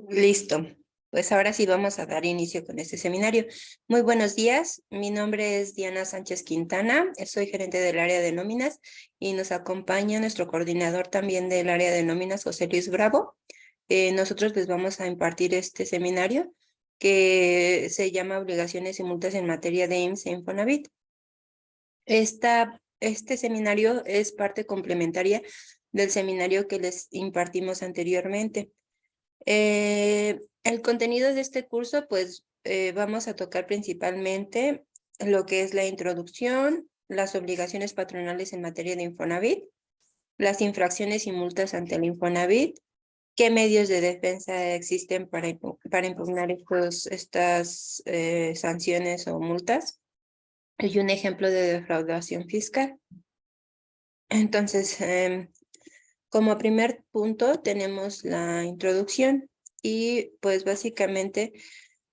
Listo. Pues ahora sí vamos a dar inicio con este seminario. Muy buenos días. Mi nombre es Diana Sánchez Quintana. Soy gerente del área de nóminas y nos acompaña nuestro coordinador también del área de nóminas, José Luis Bravo. Nosotros les vamos a impartir este seminario que se llama Obligaciones y multas en materia de IMSS e Infonavit. Este seminario es parte complementaria del seminario que les impartimos anteriormente. El contenido de este curso, pues vamos a tocar principalmente lo que es la introducción, las obligaciones patronales en materia de Infonavit, las infracciones y multas ante el Infonavit, qué medios de defensa existen para impugnar estas sanciones o multas, y un ejemplo de defraudación fiscal. Entonces, como primer punto tenemos la introducción y pues básicamente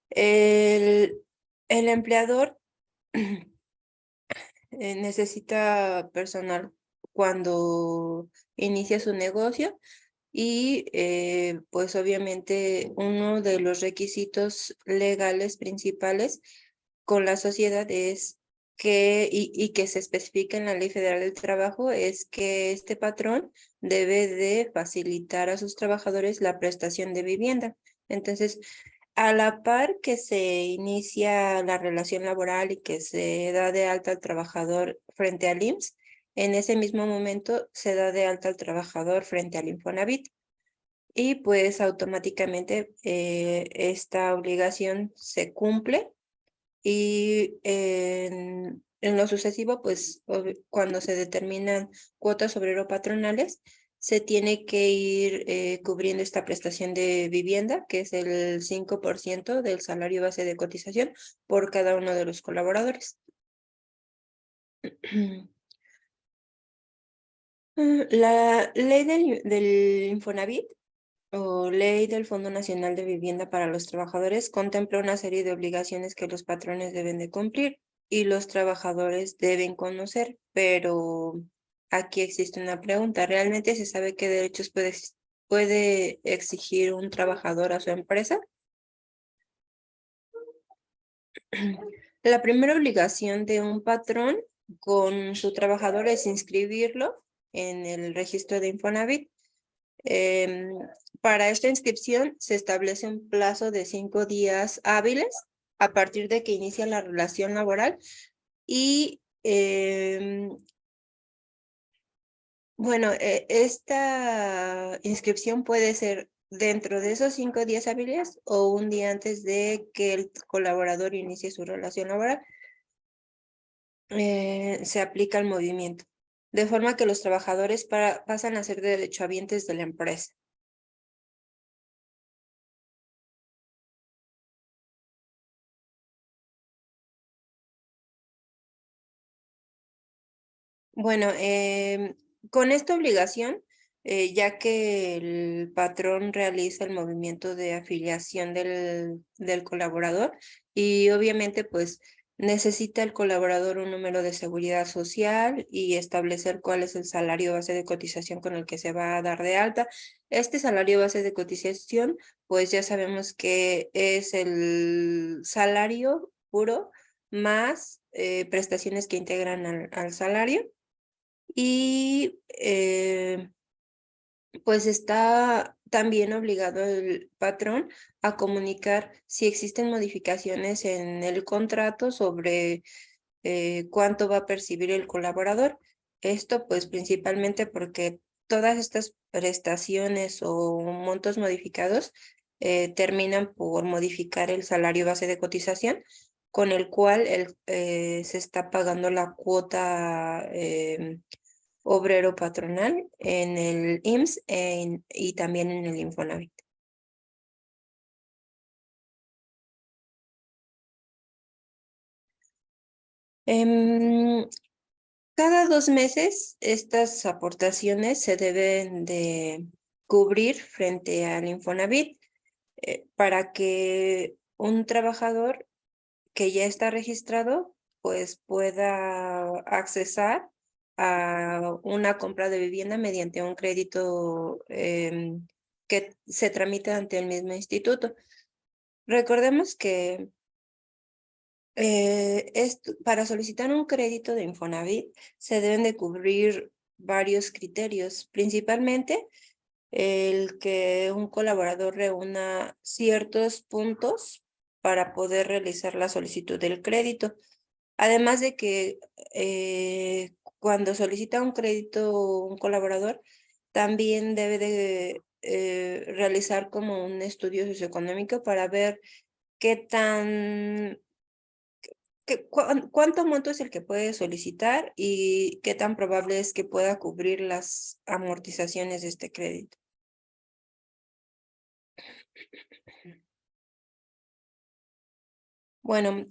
el empleador necesita personal cuando inicia su negocio y pues obviamente uno de los requisitos legales principales con la sociedad es y que se especifica en la Ley Federal del Trabajo, es que este patrón debe de facilitar a sus trabajadores la prestación de vivienda. Entonces, a la par que se inicia la relación laboral y que se da de alta al trabajador frente al IMSS, en ese mismo momento se da de alta al trabajador frente al Infonavit. Y pues automáticamente esta obligación se cumple y en lo sucesivo, pues cuando se determinan cuotas obrero-patronales, se tiene que ir cubriendo esta prestación de vivienda, que es el 5% del salario base de cotización por cada uno de los colaboradores. La ley del Infonavit o Ley del Fondo Nacional de Vivienda para los Trabajadores contempla una serie de obligaciones que los patrones deben de cumplir y los trabajadores deben conocer, pero aquí existe una pregunta. ¿Realmente se sabe qué derechos puede exigir un trabajador a su empresa? La primera obligación de un patrón con su trabajador es inscribirlo en el registro de Infonavit. Para esta inscripción se establece un plazo de 5 días hábiles a partir de que inicia la relación laboral y bueno, esta inscripción puede ser dentro de esos 5 días hábiles o un día antes de que el colaborador inicie su relación laboral. Se aplica el movimiento, de forma que los trabajadores pasan a ser derechohabientes de la empresa. Bueno, con esta obligación, ya que el patrón realiza el movimiento de afiliación del colaborador y obviamente pues necesita el colaborador un número de seguridad social y establecer cuál es el salario base de cotización con el que se va a dar de alta. Este salario base de cotización, pues ya sabemos que es el salario puro más prestaciones que integran al salario. Y pues está también obligado el patrón a comunicar si existen modificaciones en el contrato sobre cuánto va a percibir el colaborador. Esto pues principalmente porque todas estas prestaciones o montos modificados terminan por modificar el salario base de cotización con el cual se está pagando la cuota obrero patronal en el IMSS y también en el Infonavit. Cada 2 meses estas aportaciones se deben de cubrir frente al Infonavit para que un trabajador que ya está registrado pues pueda accesar a una compra de vivienda mediante un crédito que se tramita ante el mismo instituto. Recordemos que para solicitar un crédito de Infonavit se deben de cubrir varios criterios, principalmente el que un colaborador reúna ciertos puntos para poder realizar la solicitud del crédito. Además de que cuando solicita un crédito un colaborador, también debe de realizar como un estudio socioeconómico para ver qué tan, cuánto monto es el que puede solicitar y qué tan probable es que pueda cubrir las amortizaciones de este crédito. Bueno,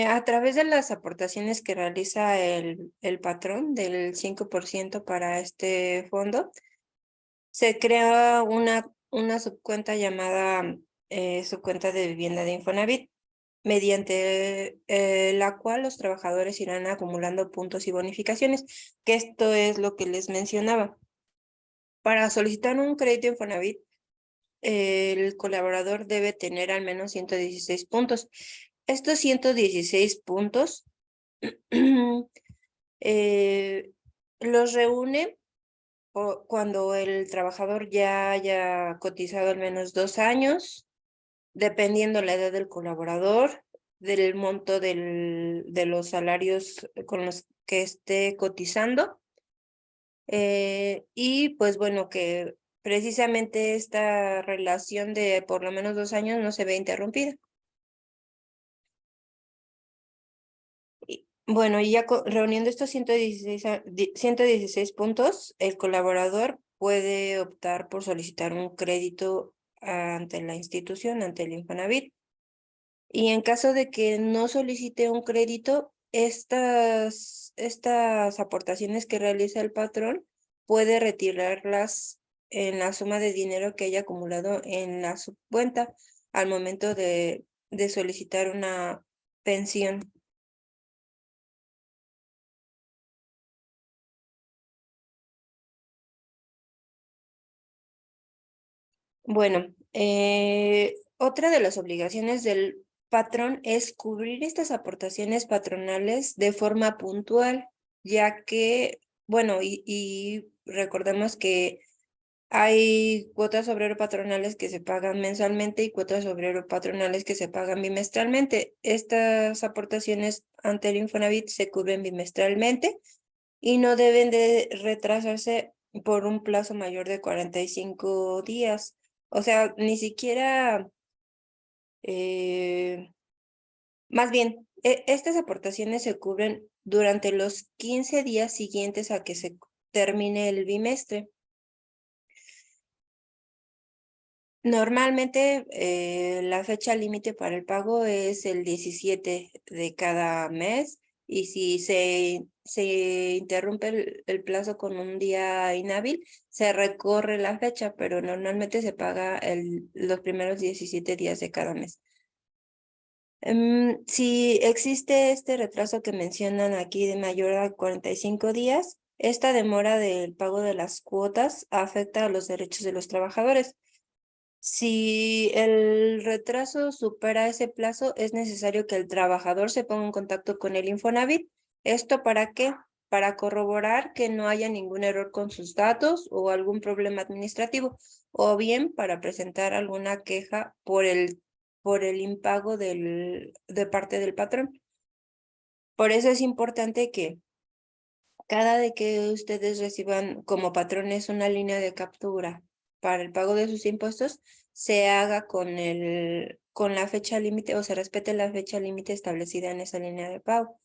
a través de las aportaciones que realiza el patrón del 5% para este fondo, se crea una subcuenta llamada subcuenta de vivienda de Infonavit, mediante la cual los trabajadores irán acumulando puntos y bonificaciones, que esto es lo que les mencionaba. Para solicitar un crédito Infonavit, el colaborador debe tener al menos 116 puntos. Estos 116 puntos los reúne cuando el trabajador ya haya cotizado al menos 2 años, dependiendo la edad del colaborador, del monto de los salarios con los que esté cotizando. Y pues bueno, que precisamente esta relación de por lo menos 2 años no se ve interrumpida. Bueno, y ya reuniendo estos 116 puntos, el colaborador puede optar por solicitar un crédito ante la institución, ante el Infonavit. Y en caso de que no solicite un crédito, estas aportaciones que realiza el patrón puede retirarlas en la suma de dinero que haya acumulado en la subcuenta al momento de solicitar una pensión. Bueno, otra de las obligaciones del patrón es cubrir estas aportaciones patronales de forma puntual, ya que, bueno, y recordemos que hay cuotas obrero patronales que se pagan mensualmente y cuotas obrero patronales que se pagan bimestralmente. Estas aportaciones ante el Infonavit se cubren bimestralmente y no deben de retrasarse por un plazo mayor de 45 días. O sea, ni siquiera, más bien, estas aportaciones se cubren durante los 15 días siguientes a que se termine el bimestre. Normalmente la fecha límite para el pago es el 17 de cada mes y si se interrumpe el plazo con un día inhábil, se recorre la fecha, pero normalmente se paga los primeros 17 días de cada mes. Si existe este retraso que mencionan aquí de mayor a 45 días, esta demora del pago de las cuotas afecta a los derechos de los trabajadores. Si el retraso supera ese plazo, es necesario que el trabajador se ponga en contacto con el Infonavit. ¿Esto para qué? Para corroborar que no haya ningún error con sus datos o algún problema administrativo, o bien para presentar alguna queja por el impago de parte del patrón. Por eso es importante que cada vez que ustedes reciban como patrones una línea de captura para el pago de sus impuestos, se haga con la fecha límite o se respete la fecha límite establecida en esa línea de pago.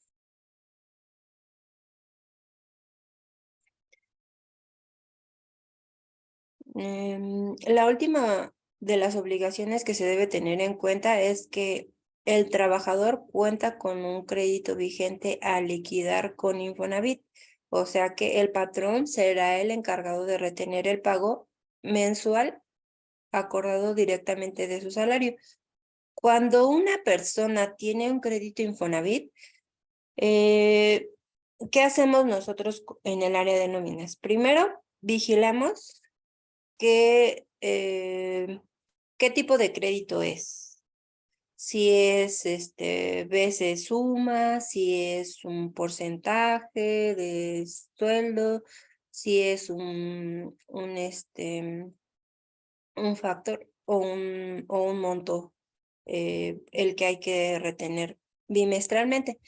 La última de las obligaciones que se debe tener en cuenta es que el trabajador cuenta con un crédito vigente a liquidar con Infonavit, o sea que el patrón será el encargado de retener el pago mensual acordado directamente de su salario. Cuando una persona tiene un crédito Infonavit, ¿qué hacemos nosotros en el área de nóminas? Primero, vigilamos que qué tipo de crédito es. Si es veces suma, si es un porcentaje de sueldo, si es un factor o un monto el que hay que retener bimestralmente.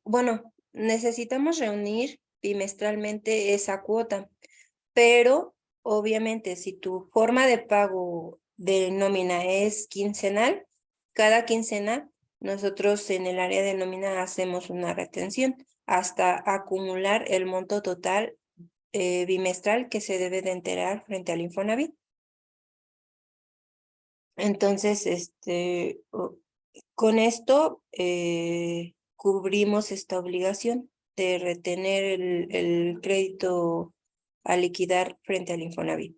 Bueno, necesitamos reunir bimestralmente esa cuota, pero obviamente si tu forma de pago de nómina es quincenal, cada quincena nosotros en el área de nómina hacemos una retención hasta acumular el monto total bimestral que se debe de enterar frente al Infonavit. Entonces, con esto cubrimos esta obligación de retener el crédito a liquidar frente al Infonavit.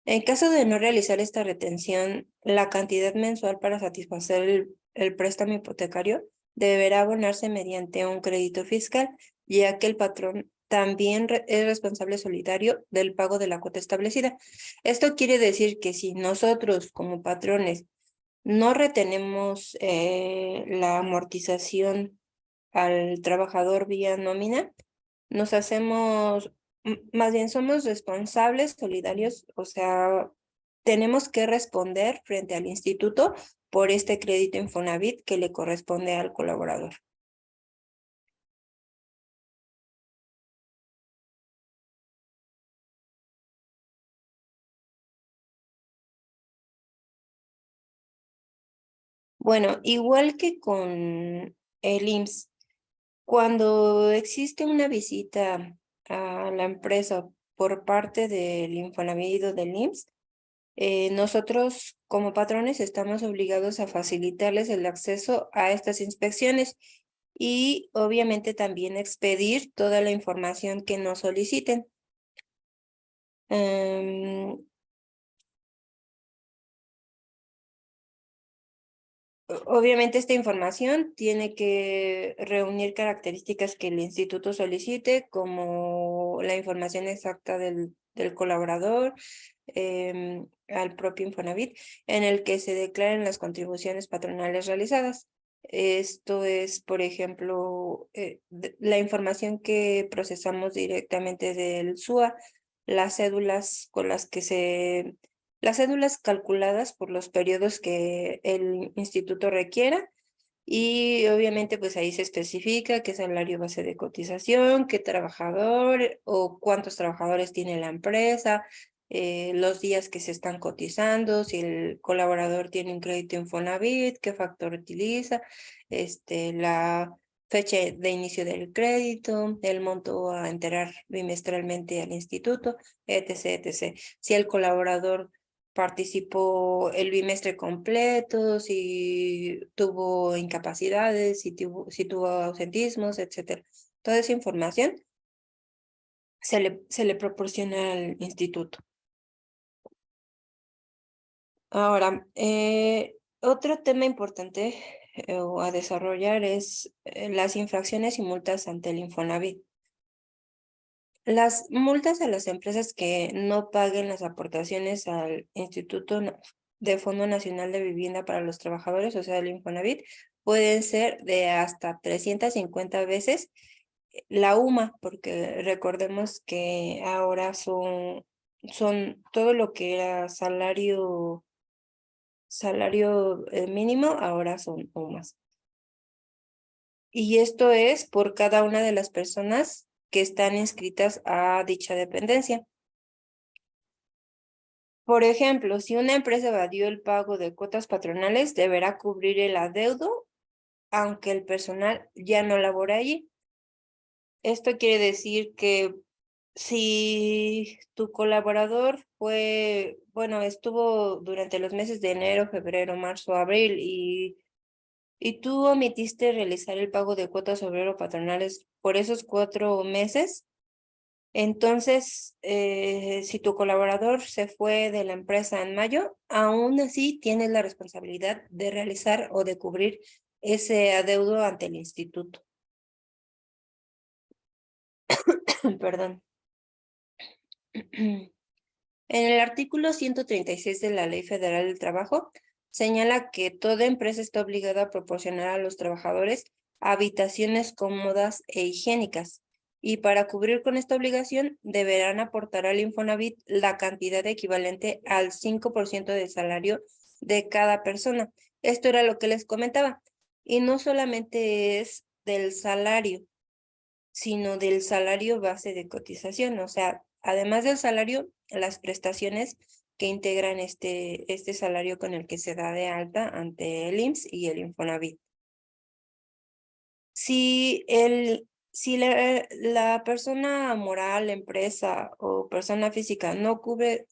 En caso de no realizar esta retención, la cantidad mensual para satisfacer el préstamo hipotecario deberá abonarse mediante un crédito fiscal, ya que el patrón también es responsable solidario del pago de la cuota establecida. Esto quiere decir que si nosotros como patrones no retenemos la amortización al trabajador vía nómina, nos hacemos, más bien somos responsables solidarios, o sea, tenemos que responder frente al instituto por este crédito Infonavit que le corresponde al colaborador. Bueno, igual que con el IMSS, cuando existe una visita a la empresa por parte del Infonavit o del IMSS, nosotros como patrones estamos obligados a facilitarles el acceso a estas inspecciones y obviamente también expedir toda la información que nos soliciten. Obviamente esta información tiene que reunir características que el instituto solicite, como la información exacta del colaborador, al propio Infonavit, en el que se declaren las contribuciones patronales realizadas. Esto es, por ejemplo, la información que procesamos directamente del SUA, las cédulas con las cédulas calculadas por los periodos que el instituto requiera y obviamente pues ahí se especifica qué salario base de cotización, qué trabajador o cuántos trabajadores tiene la empresa, los días que se están cotizando, si el colaborador tiene un crédito Infonavit, qué factor utiliza, la fecha de inicio del crédito, el monto a enterar bimestralmente al instituto, etc., etc. Si el colaborador participó el bimestre completo, si tuvo incapacidades, si tuvo ausentismos, etc. Toda esa información se le proporciona al instituto. Ahora, otro tema importante a desarrollar es las infracciones y multas ante el Infonavit. Las multas a las empresas que no paguen las aportaciones al Instituto de Fondo Nacional de Vivienda para los Trabajadores, o sea, el Infonavit, pueden ser de hasta 350 veces la UMA, porque recordemos que ahora son todo lo que era salario mínimo, ahora son UMAs. Y esto es por cada una de las personas que están inscritas a dicha dependencia. Por ejemplo, si una empresa evadió el pago de cuotas patronales, deberá cubrir el adeudo, aunque el personal ya no labora allí. Esto quiere decir que si tu colaborador estuvo durante los meses de enero, febrero, marzo, abril y tú omitiste realizar el pago de cuotas obrero patronales por esos 4 meses, entonces, si tu colaborador se fue de la empresa en mayo, aún así tienes la responsabilidad de realizar o de cubrir ese adeudo ante el instituto. Perdón. En el artículo 136 de la Ley Federal del Trabajo, señala que toda empresa está obligada a proporcionar a los trabajadores habitaciones cómodas e higiénicas. Y para cubrir con esta obligación, deberán aportar al Infonavit la cantidad equivalente al 5% del salario de cada persona. Esto era lo que les comentaba. Y no solamente es del salario, sino del salario base de cotización. O sea, además del salario, las prestaciones que integran este salario con el que se da de alta ante el IMSS y el Infonavit. Si la persona moral, empresa o persona física no cumple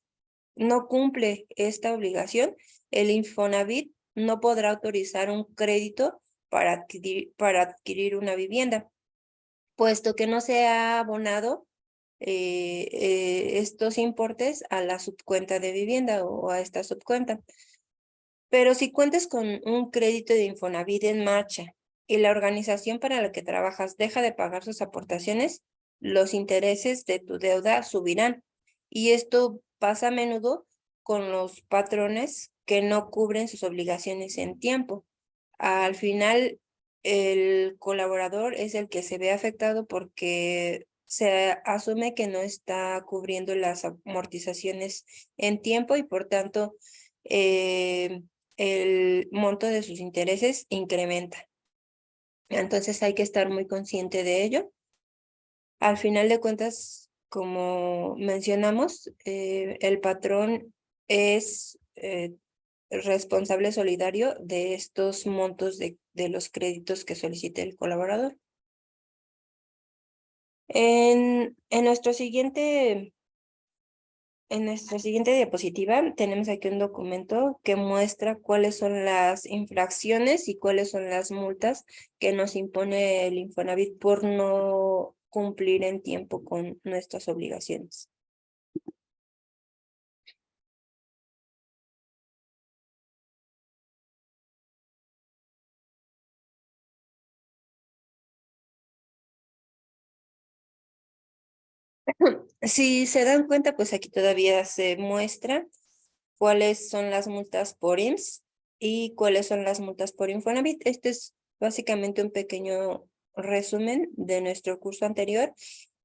esta obligación, el Infonavit no podrá autorizar un crédito para adquirir una vivienda, puesto que no se ha abonado estos importes a la subcuenta de vivienda o a esta subcuenta. Pero si cuentas con un crédito de Infonavit en marcha y la organización para la que trabajas deja de pagar sus aportaciones, los intereses de tu deuda subirán. Y esto pasa a menudo con los patrones que no cubren sus obligaciones en tiempo. Al final, el colaborador es el que se ve afectado porque se asume que no está cubriendo las amortizaciones en tiempo y por tanto el monto de sus intereses incrementa. Entonces hay que estar muy consciente de ello. Al final de cuentas, como mencionamos, el patrón es responsable solidario de estos montos de los créditos que solicite el colaborador. En nuestra siguiente diapositiva tenemos aquí un documento que muestra cuáles son las infracciones y cuáles son las multas que nos impone el Infonavit por no cumplir en tiempo con nuestras obligaciones. Si se dan cuenta, pues aquí todavía se muestra cuáles son las multas por IMSS y cuáles son las multas por Infonavit. Este es básicamente un pequeño resumen de nuestro curso anterior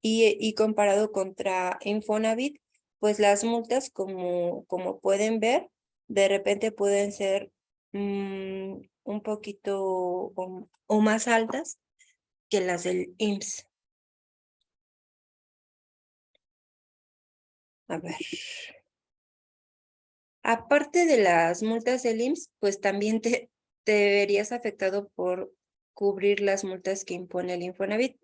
y comparado contra Infonavit, pues las multas, como pueden ver, de repente pueden ser un poquito o más altas que las del IMSS. A ver. Aparte de las multas del IMSS, pues también te verías afectado por cubrir las multas que impone el Infonavit.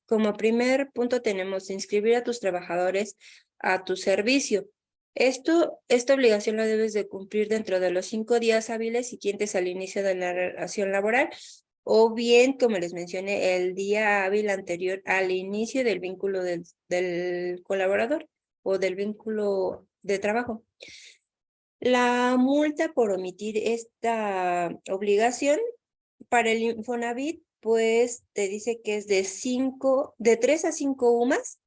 Como primer punto tenemos inscribir a tus trabajadores a tu servicio. Esta obligación la debes de cumplir dentro de los 5 días hábiles siguientes al inicio de la relación laboral, o bien, como les mencioné, el día hábil anterior al inicio del vínculo del colaborador o del vínculo de trabajo. La multa por omitir esta obligación para el Infonavit, pues te dice que es de 3 a 5 UMAS,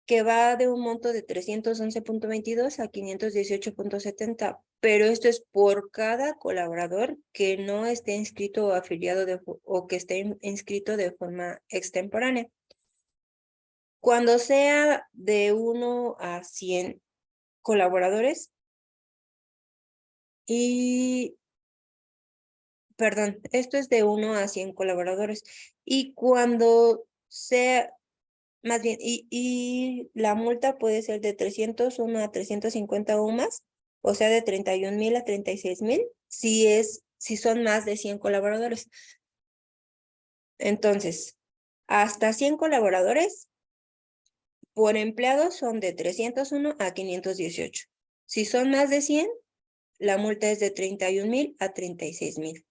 que va de un monto de 311.22 a 518.70, pero esto es por cada colaborador que no esté inscrito o afiliado o que esté inscrito de forma extemporánea. Cuando sea de 1 a 100 colaboradores, perdón, esto es de 1 a 100 colaboradores. Y cuando sea, más bien, y la multa puede ser de 301 a 350 UMAS, o sea, de 31,000 a 36,000, si son más de 100 colaboradores. Entonces, hasta 100 colaboradores por empleado son de 301 a 518. Si son más de 100, la multa es de 31,000 a 36,000.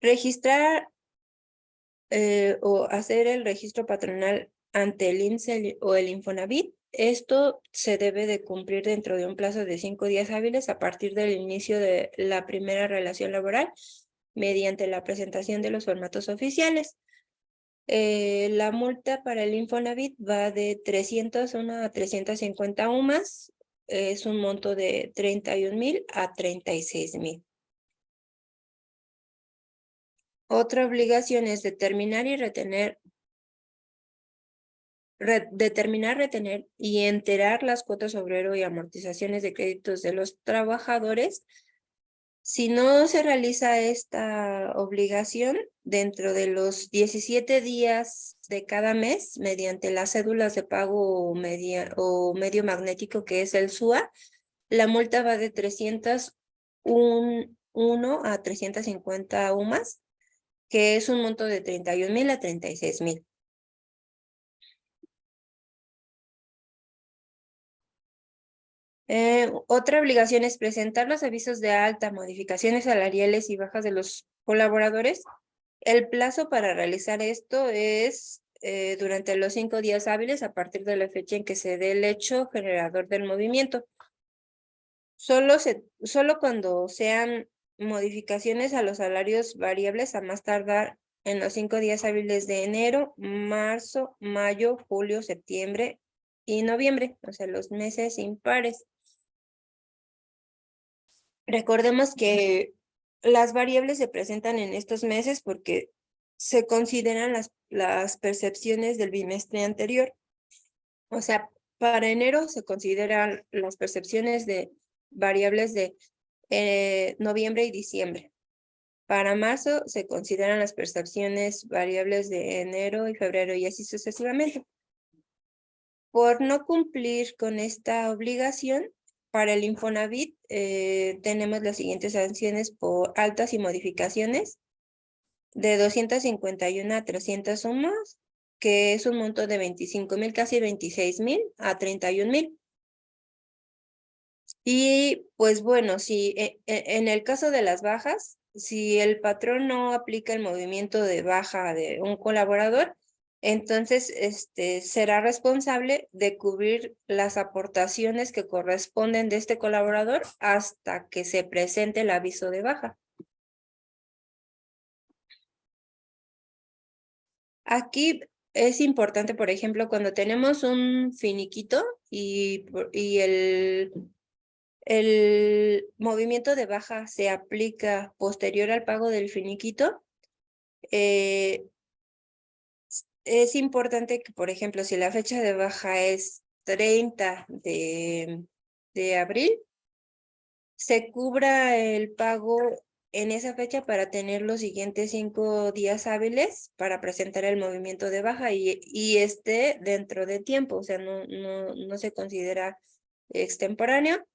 Registrar o hacer el registro patronal ante el IMSS o el Infonavit. Esto se debe de cumplir dentro de un plazo de 5 días hábiles a partir del inicio de la primera relación laboral mediante la presentación de los formatos oficiales. La multa para el Infonavit va de 301 a 350 UMAS. Es un monto de 31,000 a 36,000. Otra obligación es determinar, retener y enterar las cuotas obrero y amortizaciones de créditos de los trabajadores. Si no se realiza esta obligación dentro de los 17 días de cada mes, mediante las cédulas de pago o medio magnético, que es el SUA, la multa va de 301 a 350 UMAS, que es un monto de 31,000 a 36,000. Otra obligación es presentar los avisos de alta, modificaciones salariales y bajas de los colaboradores. El plazo para realizar esto es durante los 5 días hábiles a partir de la fecha en que se dé el hecho generador del movimiento. Solo cuando sean modificaciones a los salarios variables a más tardar en los 5 días hábiles de enero, marzo, mayo, julio, septiembre y noviembre, o sea, los meses impares. Recordemos que las variables se presentan en estos meses porque se consideran las percepciones del bimestre anterior. O sea, para enero se consideran las percepciones de variables de noviembre y diciembre. Para marzo se consideran las percepciones variables de enero y febrero y así sucesivamente. Por no cumplir con esta obligación, para el Infonavit tenemos las siguientes sanciones por altas y modificaciones de 251 a 300 sumas, que es un monto de 25,000, casi 26,000 a 31,000. Y pues bueno, si en el caso de las bajas, si el patrón no aplica el movimiento de baja de un colaborador, entonces será responsable de cubrir las aportaciones que corresponden de este colaborador hasta que se presente el aviso de baja. Aquí es importante, por ejemplo, cuando tenemos un finiquito y el movimiento de baja se aplica posterior al pago del finiquito, es importante que, por ejemplo, si la fecha de baja es 30 de abril, se cubra el pago en esa fecha para tener los siguientes 5 días hábiles para presentar el movimiento de baja y esté dentro de tiempo, o sea, no se considera extemporáneo.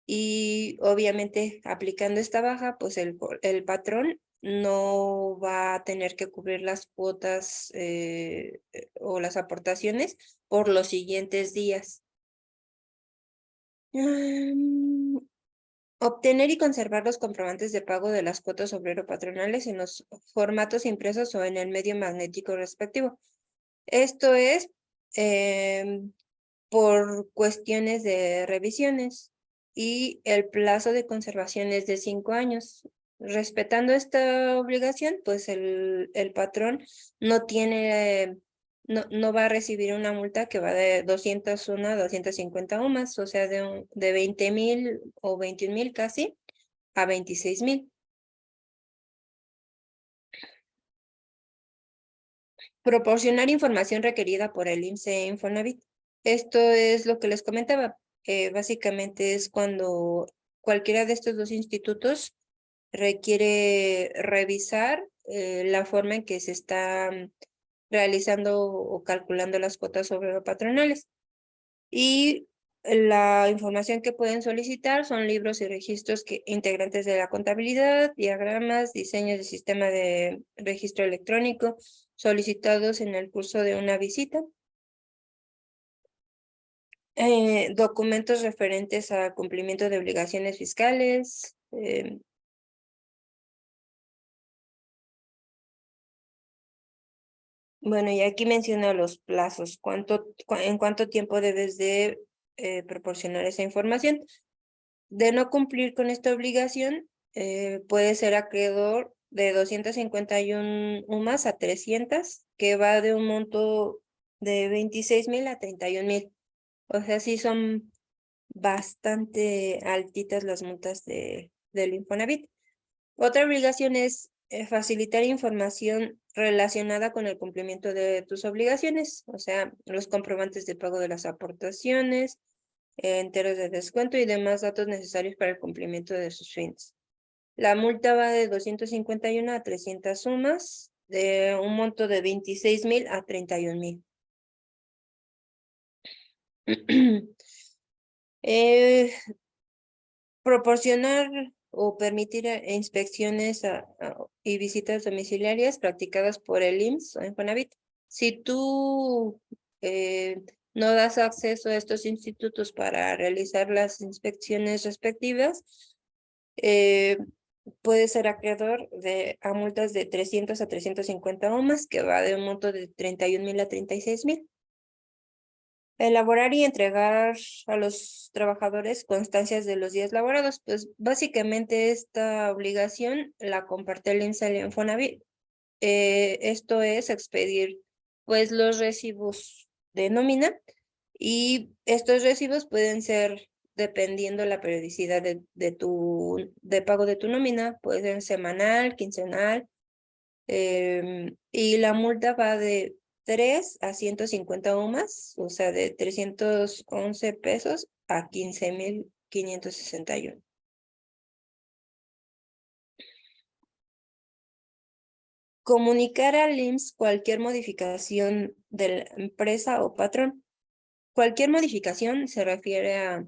Y obviamente aplicando esta baja, pues el patrón no va a tener que cubrir las cuotas o las aportaciones por los siguientes días. Obtener y conservar los comprobantes de pago de las cuotas obrero-patronales en los formatos impresos o en el medio magnético respectivo. Esto es por cuestiones de revisiones y el plazo de conservación es de 5 años. Respetando esta obligación, pues el patrón no tiene, no va a recibir una multa que va de 201 a 250 UMAS, o sea, de 20,000 o 21,000 casi a 26,000. Proporcionar información requerida por el IMSS Infonavit. Esto es lo que les comentaba. Básicamente es cuando cualquiera de estos dos institutos requiere revisar la forma en que se está realizando o calculando las cuotas obrero-patronales. Y la información que pueden solicitar son libros y registros integrantes de la contabilidad, diagramas, diseños de sistema de registro electrónico solicitados en el curso de una visita, documentos referentes a cumplimiento de obligaciones fiscales, bueno, y aquí menciono los plazos, en cuánto tiempo debes de proporcionar esa información. De no cumplir con esta obligación, puede ser acreedor de 251 UMAS a 300 que va de un monto de 26,000 a 31,000. O sea, sí son bastante altitas las multas del Infonavit. Otra obligación es facilitar información relacionada con el cumplimiento de tus obligaciones, o sea, los comprobantes de pago de las aportaciones, enteros de descuento y demás datos necesarios para el cumplimiento de sus fines. La multa va de 251 a 300 sumas, de un monto de 26,000 a 31,000. Proporcionar o permitir inspecciones y visitas domiciliarias practicadas por el IMSS o Infonavit. Si tú no das acceso a estos institutos para realizar las inspecciones respectivas, puede ser acreedor a multas de 300 a 350 o más, que va de un monto de 31,000 a 36,000. Elaborar y entregar a los trabajadores constancias de los días laborados. Pues básicamente esta obligación la comparte el IMSS y el Infonavit. Esto es expedir pues los recibos de nómina, y estos recibos pueden ser, dependiendo la periodicidad de pago de tu nómina, puede ser semanal, quincenal, y la multa va de 3 a 150 UMAS, o sea, de 311 pesos a 15,561. Comunicar al IMSS cualquier modificación de la empresa o patrón. Cualquier modificación se refiere a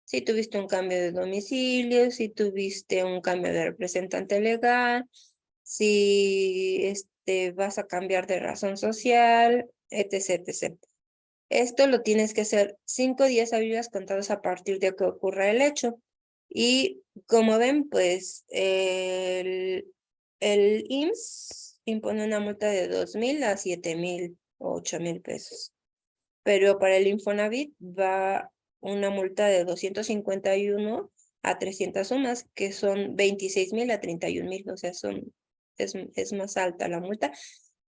si tuviste un cambio de domicilio, si tuviste un cambio de representante legal, si vas a cambiar de razón social, etc, etc. Esto lo tienes que hacer 5 días hábiles contados a partir de que ocurra el hecho. Y como ven, pues el IMSS impone una multa de 2,000 a 7,000 o 8,000 pesos. Pero para el Infonavit va una multa de 251 a 300 sumas, que son 26,000 a 31,000, o sea, es más alta la multa.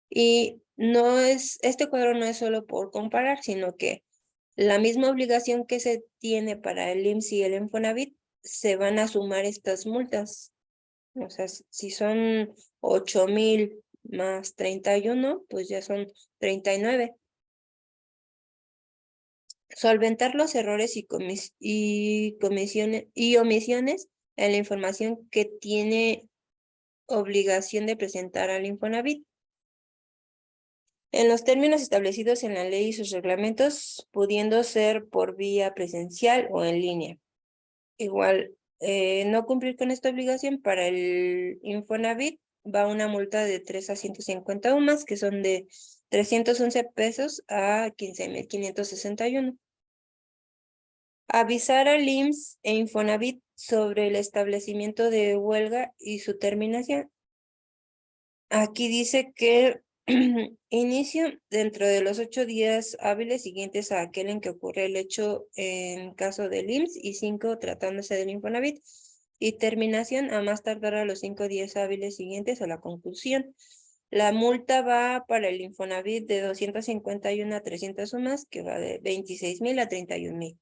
Y este cuadro no es solo por comparar, sino que la misma obligación que se tiene para el IMSS y el Infonavit, se van a sumar estas multas. O sea, si son 8,000 más 31, pues ya son 39. Solventar los errores y omisiones en la información que tiene obligación de presentar al Infonavit, en los términos establecidos en la ley y sus reglamentos, pudiendo ser por vía presencial o en línea. Igual, no cumplir con esta obligación para el Infonavit va una multa de 3 a 150 UMAS, que son de 311 pesos a 15,561. Avisar al IMSS e Infonavit sobre el establecimiento de huelga y su terminación. Aquí dice que inicio dentro de los 8 días hábiles siguientes a aquel en que ocurre el hecho en caso del IMSS, y 5 tratándose del Infonavit, y terminación a más tardar a los 5 días hábiles siguientes a la conclusión. La multa va para el Infonavit de 251 a 300 sumas, que va de 26,000 a 31,000.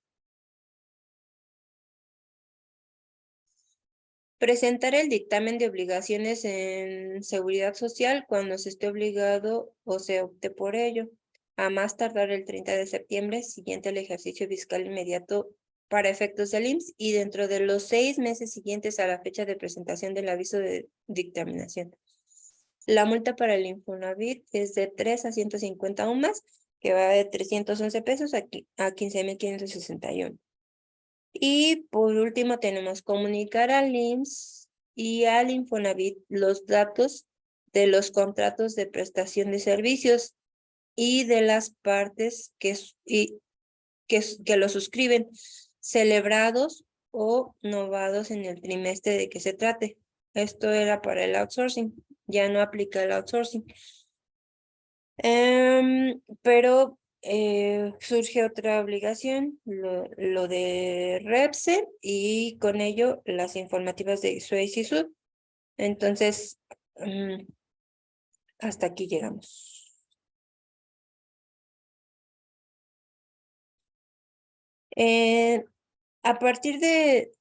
Presentar el dictamen de obligaciones en seguridad social cuando se esté obligado o se opte por ello, a más tardar el 30 de septiembre siguiente al ejercicio fiscal inmediato para efectos del IMSS, y dentro de los 6 meses siguientes a la fecha de presentación del aviso de dictaminación. La multa para el Infonavit es de 3 a 150 UMAS, que va de 311 pesos a 15,561. Y por último tenemos comunicar al IMSS y al Infonavit los datos de los contratos de prestación de servicios y de las partes que lo suscriben, celebrados o novados en el trimestre de que se trate. Esto era para el outsourcing, ya no aplica el outsourcing. Pero surge otra obligación, lo de REPSE, y con ello las informativas de SUEIS y SUD. Entonces, hasta aquí llegamos. A partir de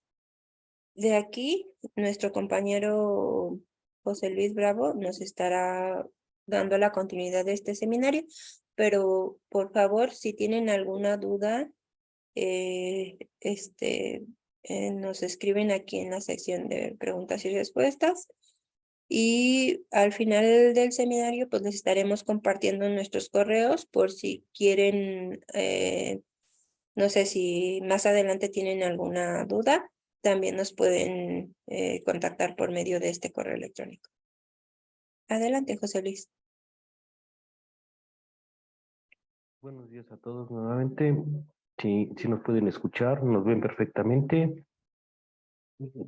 aquí, nuestro compañero José Luis Bravo nos estará dando la continuidad de este seminario, pero por favor, si tienen alguna duda, nos escriben aquí en la sección de preguntas y respuestas. Y al final del seminario, pues les estaremos compartiendo nuestros correos por si quieren, no sé si más adelante tienen alguna duda, también nos pueden contactar por medio de este correo electrónico. Adelante, José Luis. Buenos días a todos nuevamente. Si nos pueden escuchar, nos ven perfectamente.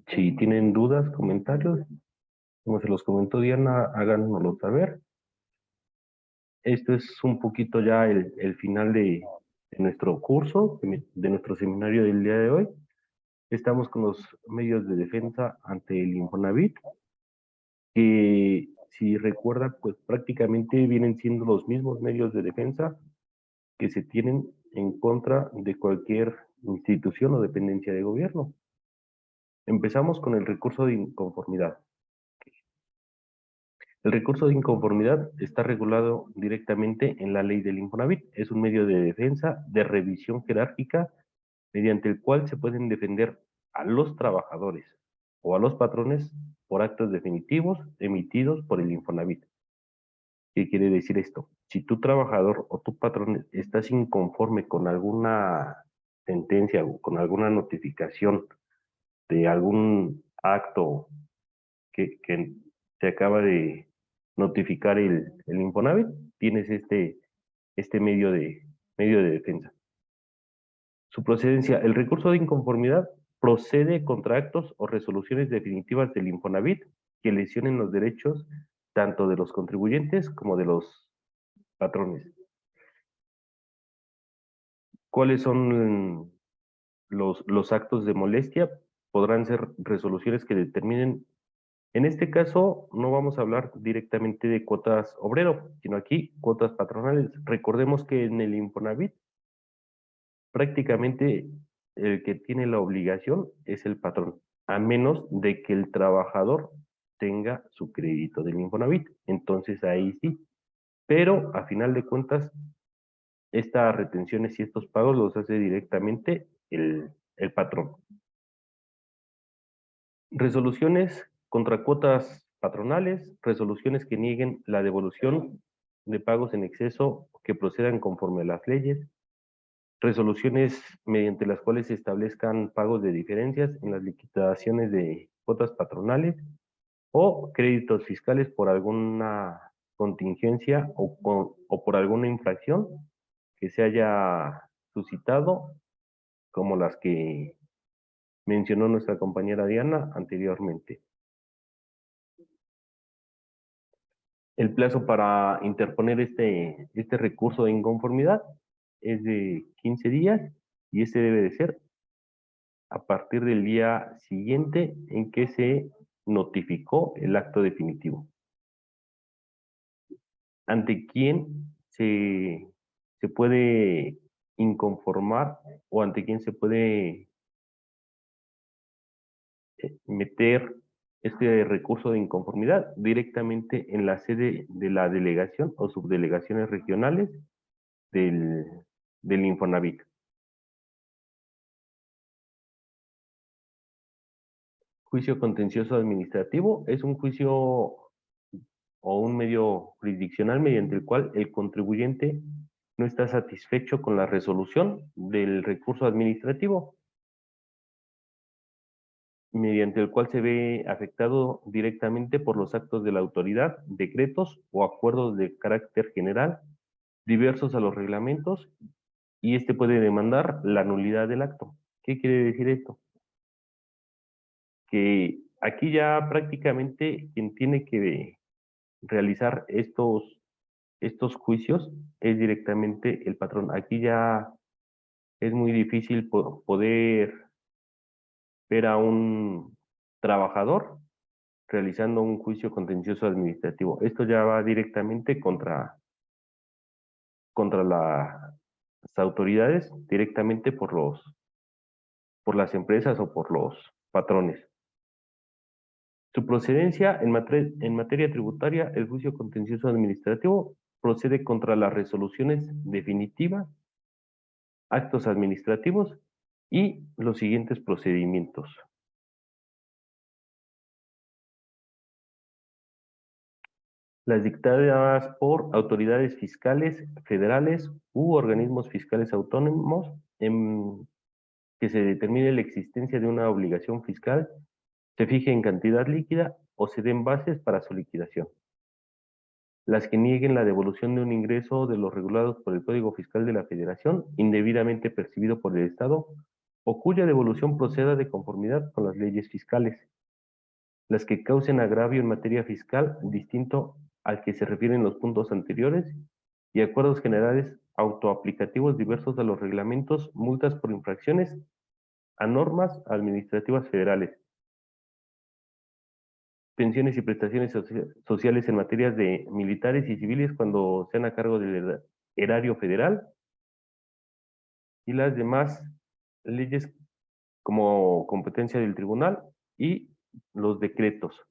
Si tienen dudas, comentarios, como se los comentó Diana, háganoslo saber. Esto es un poquito ya el final de nuestro curso, de nuestro seminario del día de hoy. Estamos con los medios de defensa ante el Infonavit, que si recuerda, pues prácticamente vienen siendo los mismos medios de defensa que se tienen en contra de cualquier institución o dependencia de gobierno. Empezamos con el recurso de inconformidad. El recurso de inconformidad está regulado directamente en la ley del Infonavit. Es un medio de defensa de revisión jerárquica mediante el cual se pueden defender a los trabajadores o a los patrones por actos definitivos emitidos por el Infonavit. ¿Qué quiere decir esto? Si tu trabajador o tu patrón estás inconforme con alguna sentencia o con alguna notificación de algún acto que se acaba de notificar el Infonavit, tienes este medio de defensa. Su procedencia, el recurso de inconformidad procede contra actos o resoluciones definitivas del Infonavit que lesionen los derechos tanto de los contribuyentes como de los patrones. ¿Cuáles son los actos de molestia? Podrán ser resoluciones que determinen. En este caso, no vamos a hablar directamente de cuotas obrero, sino aquí cuotas patronales. Recordemos que en el Infonavit, prácticamente el que tiene la obligación es el patrón, a menos de que el trabajador tenga su crédito del Infonavit. Entonces ahí sí. Pero a final de cuentas, estas retenciones y estos pagos los hace directamente el patrón. Resoluciones contra cuotas patronales, resoluciones que nieguen la devolución de pagos en exceso que procedan conforme a las leyes, resoluciones mediante las cuales se establezcan pagos de diferencias en las liquidaciones de cuotas patronales o créditos fiscales por alguna contingencia o por alguna infracción que se haya suscitado, como las que mencionó nuestra compañera Diana anteriormente. El plazo para interponer este recurso de inconformidad es de 15 días y este debe de ser a partir del día siguiente en que se notificó el acto definitivo. ¿Ante quién se puede inconformar o ante quién se puede meter este recurso de inconformidad? Directamente en la sede de la delegación o subdelegaciones regionales del Infonavit. Juicio contencioso administrativo es un juicio o un medio jurisdiccional mediante el cual el contribuyente no está satisfecho con la resolución del recurso administrativo, mediante el cual se ve afectado directamente por los actos de la autoridad, decretos o acuerdos de carácter general diversos a los reglamentos, y este puede demandar la nulidad del acto. ¿Qué quiere decir esto? Que aquí ya prácticamente quien tiene que realizar estos juicios es directamente el patrón. Aquí ya es muy difícil poder ver a un trabajador realizando un juicio contencioso administrativo. Esto ya va directamente contra autoridades directamente por las empresas o por los patrones. Su procedencia en materia tributaria, el juicio contencioso administrativo procede contra las resoluciones definitivas, actos administrativos y los siguientes procedimientos. Las dictadas por autoridades fiscales federales u organismos fiscales autónomos en que se determine la existencia de una obligación fiscal, se fije en cantidad líquida o se den bases para su liquidación. Las que nieguen la devolución de un ingreso de los regulados por el Código Fiscal de la Federación, indebidamente percibido por el Estado, o cuya devolución proceda de conformidad con las leyes fiscales. Las que causen agravio en materia fiscal distinto al que se refieren los puntos anteriores, y acuerdos generales autoaplicativos diversos a los reglamentos, multas por infracciones a normas administrativas federales, pensiones y prestaciones sociales en materias de militares y civiles cuando sean a cargo del erario federal, y las demás leyes como competencia del tribunal y los decretos.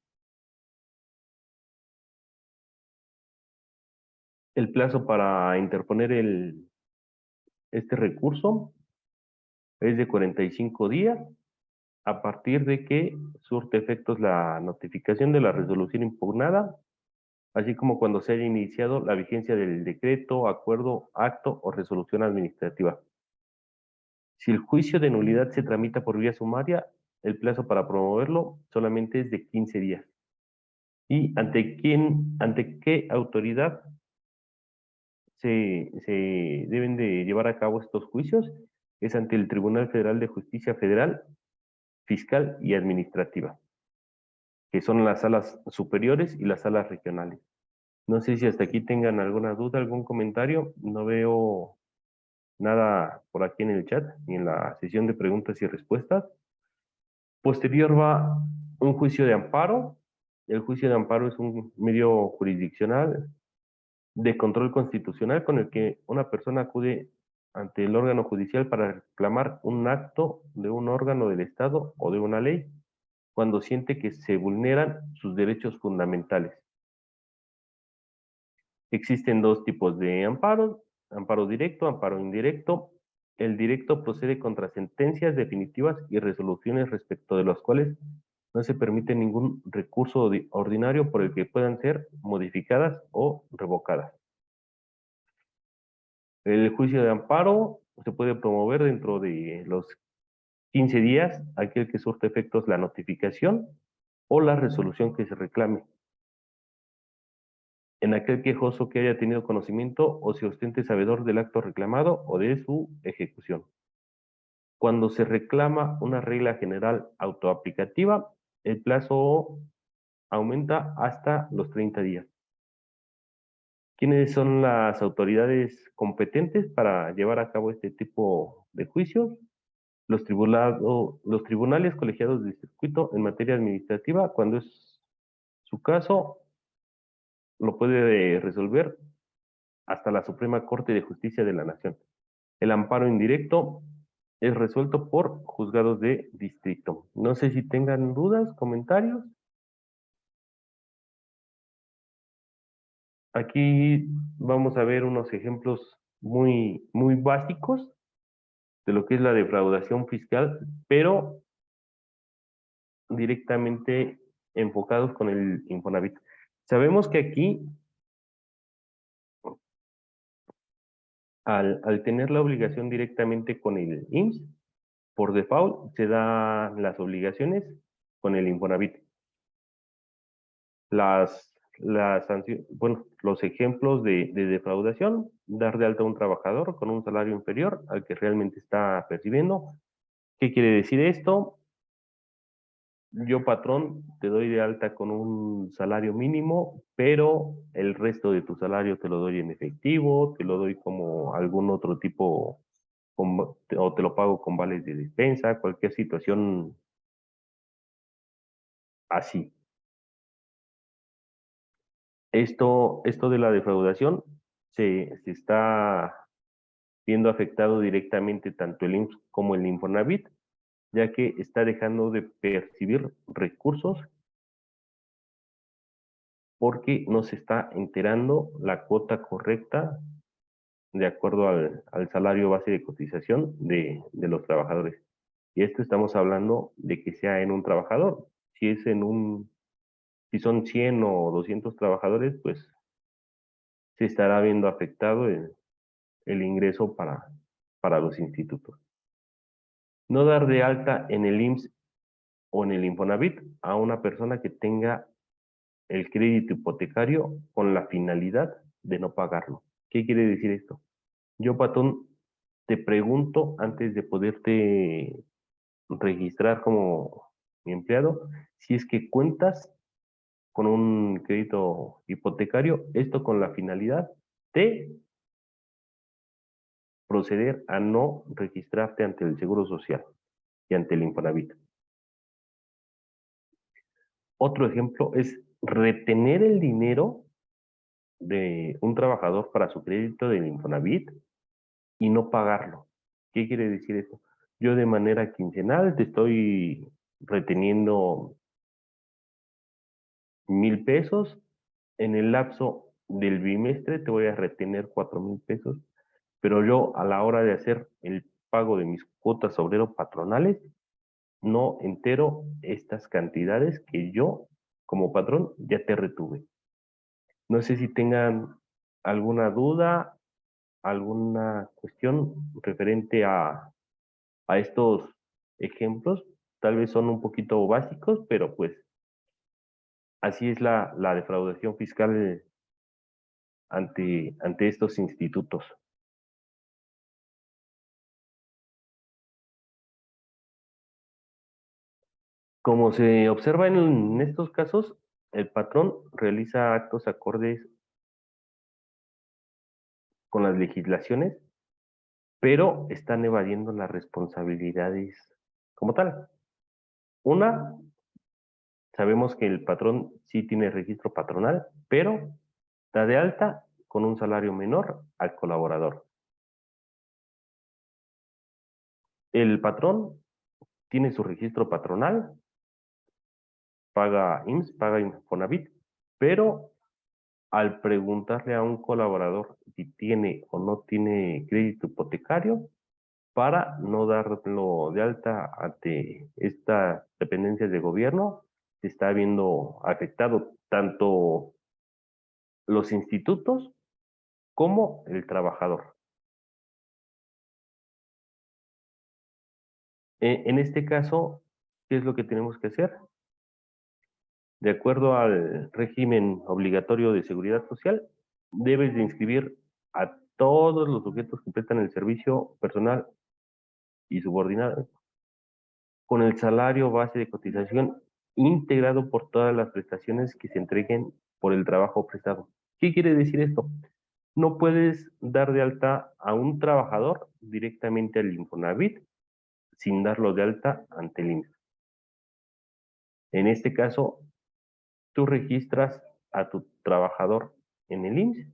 El plazo para interponer este recurso es de 45 días a partir de que surte efectos la notificación de la resolución impugnada, así como cuando se haya iniciado la vigencia del decreto, acuerdo, acto o resolución administrativa. Si el juicio de nulidad se tramita por vía sumaria, el plazo para promoverlo solamente es de 15 días. ¿Y ante qué autoridad se deben de llevar a cabo estos juicios? Es ante el Tribunal Federal de Justicia Federal, Fiscal y Administrativa, que son las salas superiores y las salas regionales. No sé si hasta aquí tengan alguna duda, algún comentario. No veo nada por aquí en el chat ni en la sesión de preguntas y respuestas. Posterior va un juicio de amparo. El juicio de amparo es un medio jurisdiccional de control constitucional con el que una persona acude ante el órgano judicial para reclamar un acto de un órgano del Estado o de una ley cuando siente que se vulneran sus derechos fundamentales. Existen dos tipos de amparo: amparo directo, amparo indirecto. El directo procede contra sentencias definitivas y resoluciones respecto de las cuales no se permite ningún recurso ordinario por el que puedan ser modificadas o revocadas. El juicio de amparo se puede promover dentro de los 15 días, aquel que surte efectos la notificación o la resolución que se reclame, en aquel quejoso que haya tenido conocimiento o se ostente sabedor del acto reclamado o de su ejecución. Cuando se reclama una regla general autoaplicativa, el plazo aumenta hasta los 30 días. ¿Quiénes son las autoridades competentes para llevar a cabo este tipo de juicios? Los tribunales colegiados de circuito en materia administrativa, cuando es su caso, lo puede resolver hasta la Suprema Corte de Justicia de la Nación. El amparo indirecto es resuelto por juzgados de distrito. No sé si tengan dudas, comentarios. Aquí vamos a ver unos ejemplos muy básicos de lo que es la defraudación fiscal, pero directamente enfocados con el Infonavit. Sabemos que aquí, al tener la obligación directamente con el IMSS, por default se dan las obligaciones con el Infonavit. Bueno, los ejemplos de defraudación: dar de alta a un trabajador con un salario inferior al que realmente está percibiendo. ¿Qué quiere decir esto? Yo, patrón, te doy de alta con un salario mínimo, pero el resto de tu salario te lo doy en efectivo, te lo doy como algún otro tipo, o te lo pago con vales de despensa, cualquier situación así. Esto de la defraudación se está viendo afectado directamente tanto el IMSS como el Infonavit, ya que está dejando de percibir recursos porque no se está enterando la cuota correcta de acuerdo al salario base de cotización de los trabajadores. Y esto estamos hablando de que sea en un trabajador. Si es si son 100 o 200 trabajadores, pues se estará viendo afectado el ingreso para los institutos. No dar de alta en el IMSS o en el Infonavit a una persona que tenga el crédito hipotecario con la finalidad de no pagarlo. ¿Qué quiere decir esto? Yo, patrón, te pregunto antes de poderte registrar como mi empleado, si es que cuentas con un crédito hipotecario, esto con la finalidad de proceder a no registrarte ante el Seguro Social y ante el Infonavit. Otro ejemplo es retener el dinero de un trabajador para su crédito del Infonavit y no pagarlo. ¿Qué quiere decir esto? Yo de manera quincenal te estoy reteniendo 1,000 pesos. En el lapso del bimestre te voy a retener 4,000 pesos, pero yo a la hora de hacer el pago de mis cuotas obrero patronales, no entero estas cantidades que yo como patrón ya te retuve. No sé si tengan alguna duda, alguna cuestión referente a estos ejemplos. Tal vez son un poquito básicos, pero pues así es la defraudación fiscal ante estos institutos. Como se observa en estos casos, el patrón realiza actos acordes con las legislaciones, pero están evadiendo las responsabilidades como tal. Una, sabemos que el patrón sí tiene registro patronal, pero da de alta con un salario menor al colaborador. El patrón tiene su registro patronal, paga IMSS, paga Infonavit, pero al preguntarle a un colaborador si tiene o no tiene crédito hipotecario, para no darlo de alta ante estas dependencias de gobierno, se está viendo afectado tanto los institutos como el trabajador. En este caso, ¿qué es lo que tenemos que hacer? De acuerdo al régimen obligatorio de seguridad social, debes de inscribir a todos los sujetos que prestan el servicio personal y subordinado con el salario base de cotización integrado por todas las prestaciones que se entreguen por el trabajo prestado. ¿Qué quiere decir esto? No puedes dar de alta a un trabajador directamente al Infonavit sin darlo de alta ante el IMSS. En este caso, tú registras a tu trabajador en el IMSS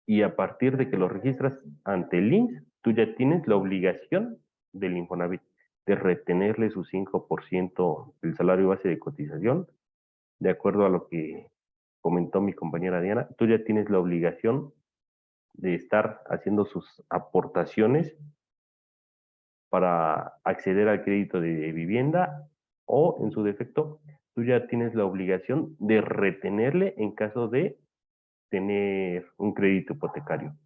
y a partir de que lo registras ante el IMSS, tú ya tienes la obligación del Infonavit de retenerle su 5% del salario base de cotización, de acuerdo a lo que comentó mi compañera Diana. Tú ya tienes la obligación de estar haciendo sus aportaciones para acceder al crédito de vivienda o, en su defecto, tú ya tienes la obligación de retenerle en caso de tener un crédito hipotecario.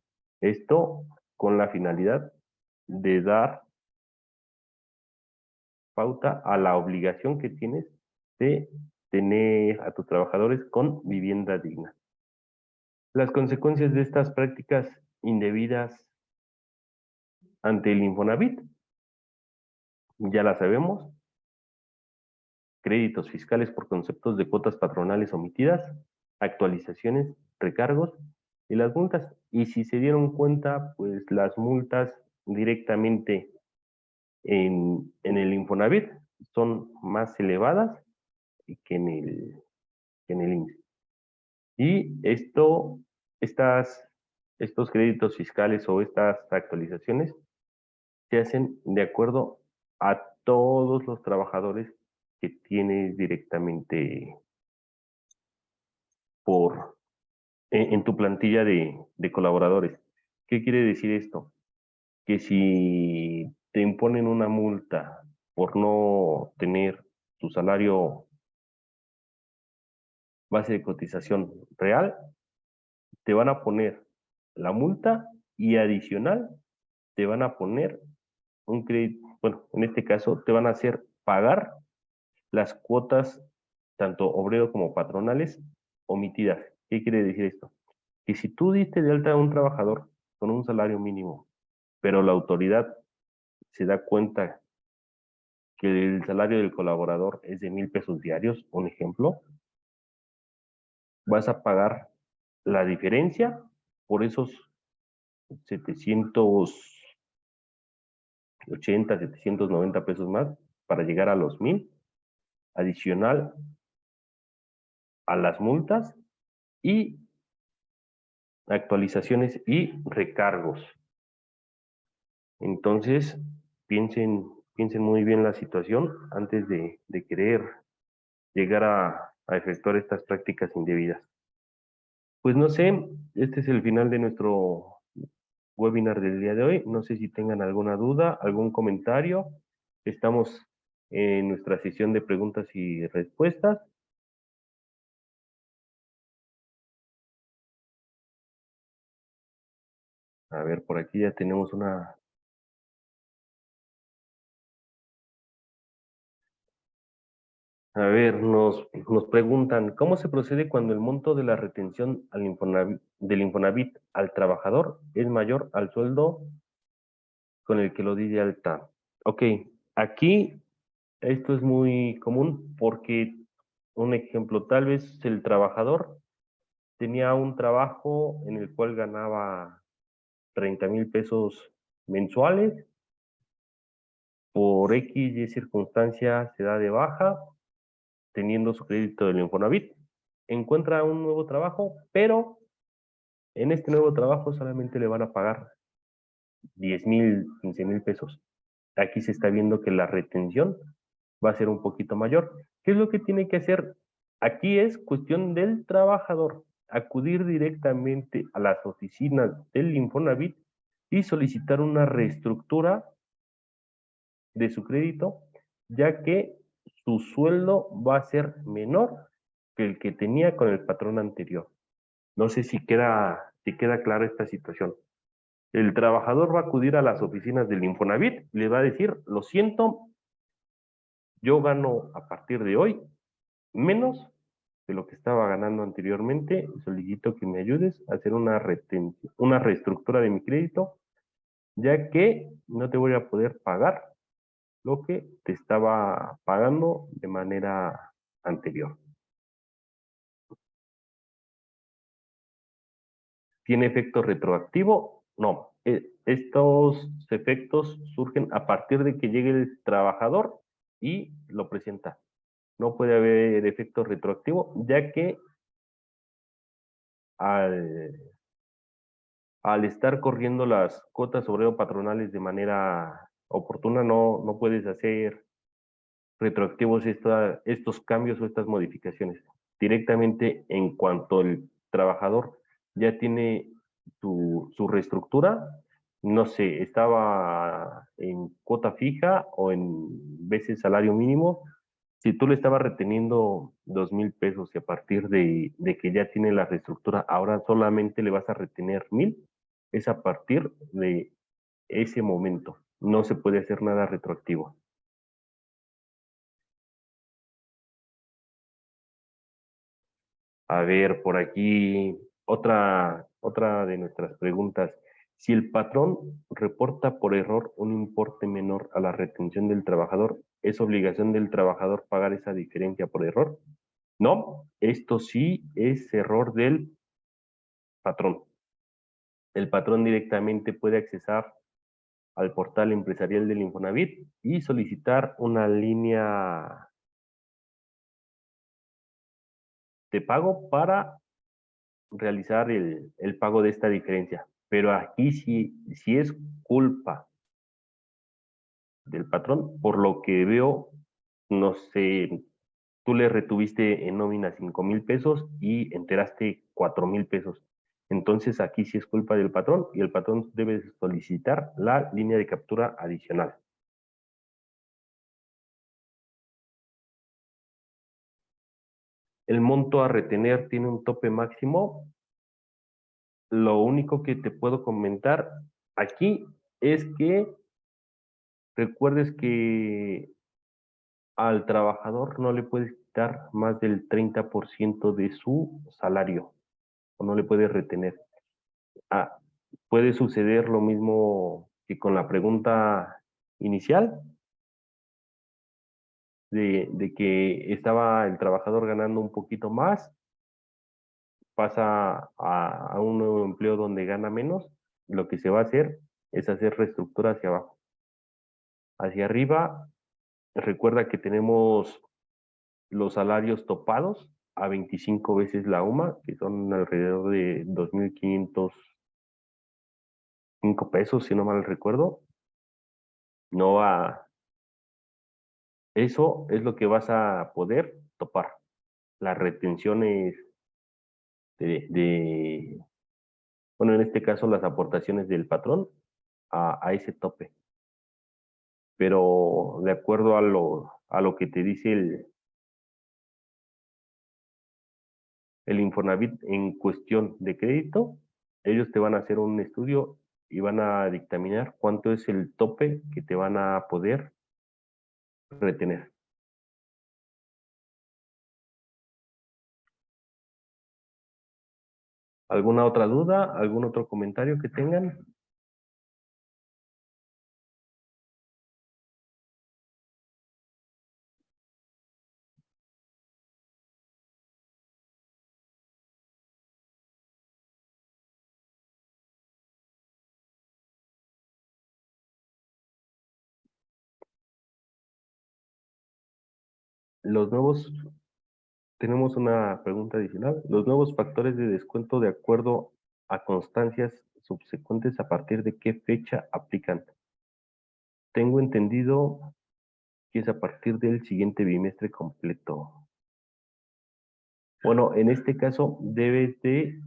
Esto con la finalidad de dar pauta a la obligación que tienes de tener a tus trabajadores con vivienda digna. Las consecuencias de estas prácticas indebidas ante el Infonavit, ya las sabemos: créditos fiscales por conceptos de cuotas patronales omitidas, actualizaciones, recargos y las multas. Y si se dieron cuenta, pues las multas directamente en el Infonavit son más elevadas que en el IMSS. Y estas estos créditos fiscales o estas actualizaciones se hacen de acuerdo a todos los trabajadores que tienes directamente en tu plantilla de colaboradores. ¿Qué quiere decir esto? Que si te imponen una multa por no tener tu salario base de cotización real, te van a poner la multa y adicional te van a poner un crédito, bueno, en este caso te van a hacer pagar las cuotas, tanto obrero como patronales, omitidas. ¿Qué quiere decir esto? Que si tú diste de alta a un trabajador con un salario mínimo, pero la autoridad se da cuenta que el salario del colaborador es de 1,000 pesos diarios, un ejemplo, vas a pagar la diferencia por esos 780, 790 pesos más para llegar a los 1,000, adicional a las multas y actualizaciones y recargos. Entonces, piensen muy bien la situación antes de querer llegar a efectuar estas prácticas indebidas. Pues no sé, este es el final de nuestro webinar del día de hoy. No sé si tengan alguna duda, algún comentario. Estamos en nuestra sesión de preguntas y respuestas. A ver, por aquí ya tenemos una. A ver, nos preguntan, ¿cómo se procede cuando el monto de la retención del Infonavit al trabajador es mayor al sueldo con el que lo di de alta? Ok, aquí esto es muy común porque, un ejemplo, tal vez el trabajador tenía un trabajo en el cual ganaba 30,000 pesos mensuales, por X y circunstancia se da de baja, teniendo su crédito del Infonavit, encuentra un nuevo trabajo, pero en este nuevo trabajo solamente le van a pagar 10,000, 15,000 pesos. Aquí se está viendo que la retención va a ser un poquito mayor. ¿Qué es lo que tiene que hacer? Aquí es cuestión del trabajador, acudir directamente a las oficinas del Infonavit y solicitar una reestructura de su crédito, ya que su sueldo va a ser menor que el que tenía con el patrón anterior. No sé si queda clara esta situación. El trabajador va a acudir a las oficinas del Infonavit, le va a decir, lo siento, yo gano a partir de hoy menos de lo que estaba ganando anteriormente, solicito que me ayudes a hacer una reestructura de mi crédito, ya que no te voy a poder pagar lo que te estaba pagando de manera anterior. ¿Tiene efecto retroactivo? No. Estos efectos surgen a partir de que llegue el trabajador y lo presenta. No puede haber efecto retroactivo, ya que al estar corriendo las cuotas obrero patronales de manera oportuna, no puedes hacer retroactivos estos cambios o estas modificaciones. Directamente en cuanto el trabajador ya tiene su reestructura, no sé, estaba en cuota fija o en veces salario mínimo, si tú le estabas reteniendo 2,000 pesos y a partir de que ya tiene la reestructura, ahora solamente le vas a retener 1,000, es a partir de ese momento. No se puede hacer nada retroactivo. A ver, por aquí otra de nuestras preguntas. Si el patrón reporta por error un importe menor a la retención del trabajador, ¿es obligación del trabajador pagar esa diferencia por error? No, esto sí es error del patrón. El patrón directamente puede accesar al portal empresarial del Infonavit y solicitar una línea de pago para realizar el pago de esta diferencia. Pero aquí sí es culpa del patrón, por lo que veo, no sé, tú le retuviste en nómina 5,000 pesos y enteraste 4,000 pesos. Entonces aquí sí es culpa del patrón y el patrón debe solicitar la línea de captura adicional. El monto a retener tiene un tope máximo. Lo único que te puedo comentar aquí es que recuerdes que al trabajador no le puedes quitar más del 30% de su salario o no le puedes retener. Ah, puede suceder lo mismo que con la pregunta inicial, de que estaba el trabajador ganando un poquito más, pasa a un nuevo empleo donde gana menos, lo que se va a hacer es hacer reestructura hacia abajo. Hacia arriba, recuerda que tenemos los salarios topados a 25 veces la UMA, que son alrededor de 2,505 pesos, si no mal recuerdo. No a Eso es lo que vas a poder topar. Las retenciones de bueno, en este caso las aportaciones del patrón a ese tope. Pero de acuerdo a lo que te dice el Infonavit en cuestión de crédito, ellos te van a hacer un estudio y van a dictaminar cuánto es el tope que te van a poder retener. ¿Alguna otra duda? ¿Algún otro comentario que tengan? Los nuevos, tenemos una pregunta adicional. Los nuevos factores de descuento de acuerdo a constancias subsecuentes, ¿a partir de qué fecha aplican? Tengo entendido que es a partir del siguiente bimestre completo. Bueno, en este caso debes de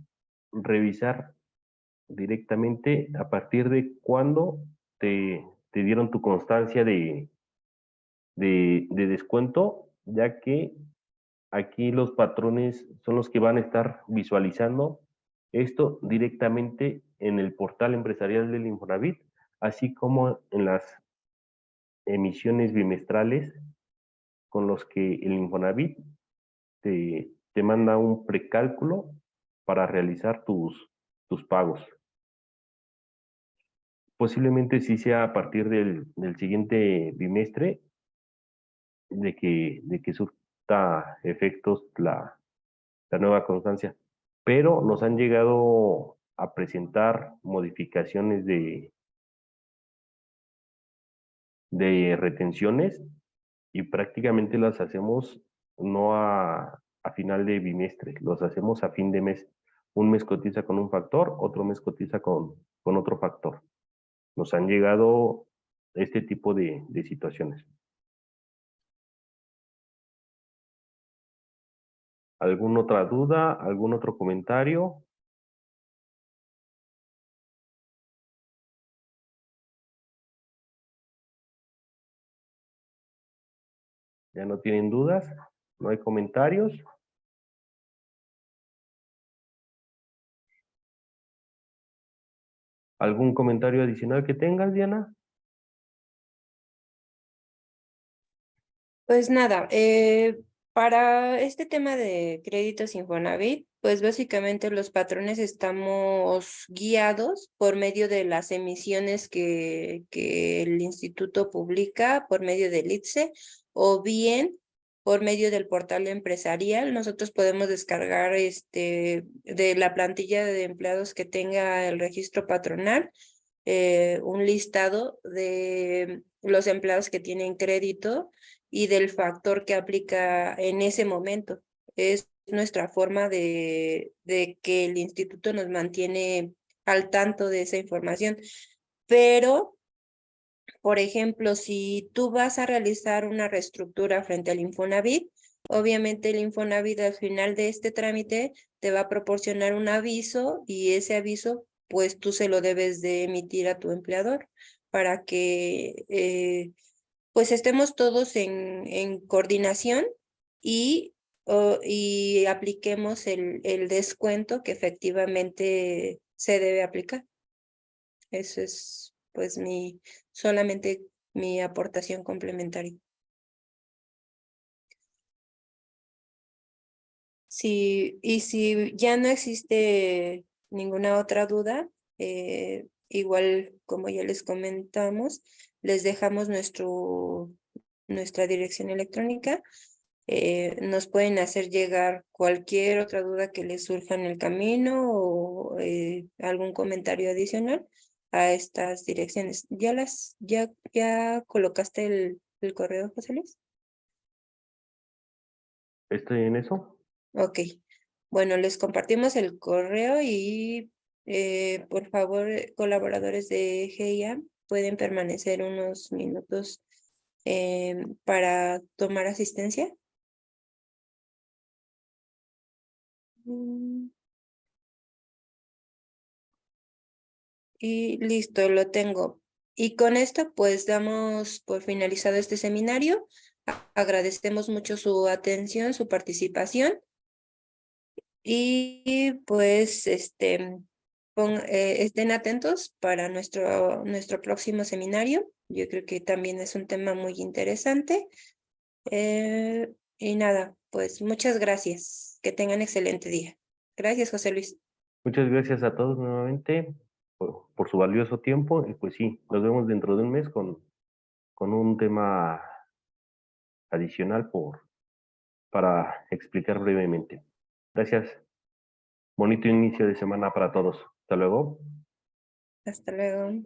revisar directamente a partir de cuándo te dieron tu constancia de descuento, ya que aquí los patrones son los que van a estar visualizando esto directamente en el portal empresarial del Infonavit, así como en las emisiones bimestrales con los que el Infonavit te manda un precálculo para realizar tus pagos. Posiblemente sí sea a partir del siguiente bimestre de que surta efectos la nueva constancia, pero nos han llegado a presentar modificaciones de retenciones y prácticamente las hacemos no a final de bimestre, los hacemos a fin de mes. Un mes cotiza con un factor, otro mes cotiza con otro factor. Nos han llegado este tipo de situaciones. ¿Alguna otra duda? ¿Algún otro comentario? ¿Ya no tienen dudas? ¿No hay comentarios? ¿Algún comentario adicional que tengas, Diana? Pues nada, para este tema de créditos Infonavit, pues básicamente los patrones estamos guiados por medio de las emisiones que el instituto publica por medio del ITSE o bien por medio del portal empresarial. Nosotros podemos descargar de la plantilla de empleados que tenga el registro patronal un listado de los empleados que tienen crédito y del factor que aplica en ese momento. Es nuestra forma de que el instituto nos mantiene al tanto de esa información. Pero, por ejemplo, si tú vas a realizar una reestructura frente al Infonavit, obviamente el Infonavit al final de este trámite te va a proporcionar un aviso y ese aviso pues tú se lo debes de emitir a tu empleador para que pues estemos todos en coordinación y, y apliquemos el descuento que efectivamente se debe aplicar. Eso es pues solamente mi aportación complementaria. Sí, y si ya no existe ninguna otra duda, igual como ya les comentamos, les dejamos nuestra dirección electrónica. Nos pueden hacer llegar cualquier otra duda que les surja en el camino o algún comentario adicional a estas direcciones. ¿Ya colocaste el correo, José Luis? ¿Estoy en eso? Ok. Bueno, les compartimos el correo y por favor, colaboradores de GIA, pueden permanecer unos minutos para tomar asistencia. Mm, Y listo, lo tengo. Y con esto, pues damos por finalizado este seminario. Agradecemos mucho su atención, su participación y pues estén atentos para nuestro próximo seminario. Yo creo que también es un tema muy interesante. Y nada, pues muchas gracias. Que tengan excelente día. Gracias, José Luis. Muchas gracias a todos nuevamente por su valioso tiempo. Y pues sí, nos vemos dentro de un mes con un tema adicional para explicar brevemente. Gracias. Bonito inicio de semana para todos. Hasta luego. Hasta luego.